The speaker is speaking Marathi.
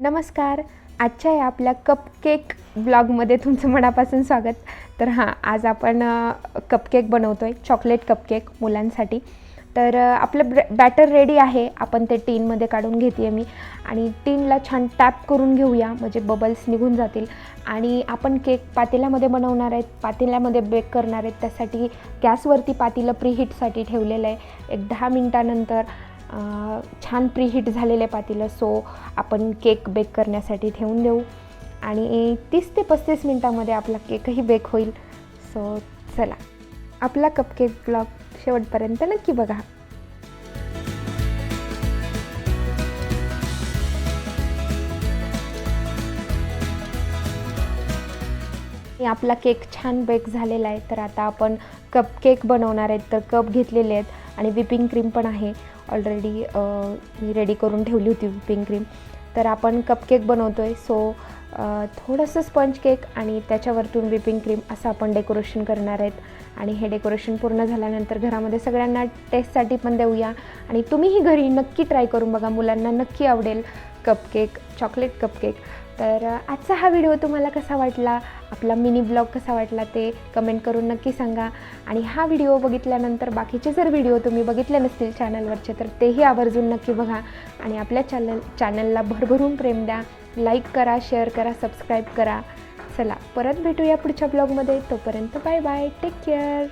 नमस्कार. आजच्या या आपल्या कपकेक ब्लॉगमध्ये तुमचं मनापासून स्वागत. तर आज आपण कपकेक बनवतो आहे, चॉकलेट कपकेक मुलांसाठी. तर आपलं बॅटर रेडी आहे. आपण ते टीनमध्ये काढून घेते आहे मी आणि टीनला छान टॅप करून घेऊया, म्हणजे बबल्स निघून जातील. आणि आपण केक पातेल्यामध्ये बनवणार आहेत, पातेल्यामध्ये बेक करणार आहेत. त्यासाठी गॅसवरती पातेलं प्रीहीटसाठी ठेवलेलं आहे. एक 10 मिनटानंतर छान प्रीहीट झालेले पातेलं, सो आपण केक बेक करण्यासाठी ठेवून देऊ आणि 30 ते 35 मिनटामध्ये आपला केकही बेक होईल. सो चला, आपला कपकेक ब्लॉग शेवटपर्यंत नक्की बघा. आपला केक छान बेक झालेला आहे. तर आता आपण कपकेक बनवणार आहेत. तर कप घेतलेले आहेत आणि व्हिपिंग क्रीम पण आहे. ऑलरेडी मी रेडी करून ठेवली होती व्हिपिंग क्रीम. तर आपण कपकेक बनवतो आहे. सो थोडंसं स्पंज केक आणि त्याच्यावरतून व्हिपिंग क्रीम असं आपण डेकोरेशन करणार आहेत. आणि हे डेकोरेशन पूर्ण झाल्यानंतर घरामध्ये सगळ्यांना टेस्टसाठी पण देऊया. आणि तुम्हीही घरी नक्की ट्राय करून बघा, मुलांना नक्की आवडेल कपकेक, चॉकलेट कपकेक. तर आजचा हा व्हिडिओ तुम्हाला कसा वाटला, आपला मिनी ब्लॉग कसा वाटला ते कमेंट करून नक्की सांगा. आणि हा व्हिडिओ बघितल्यानंतर बाकीचे जर व्हिडिओ तुम्ही बघितले नसतील चॅनलवरचे, तर तेही आवर्जून नक्की बघा. आणि आपल्या चॅनलला भरभरून प्रेम द्या. लाईक करा, शेअर करा, सबस्क्राईब करा. चला, परत भेटूया पुढच्या ब्लॉगमध्ये. तोपर्यंत बाय बाय, टेक केअर.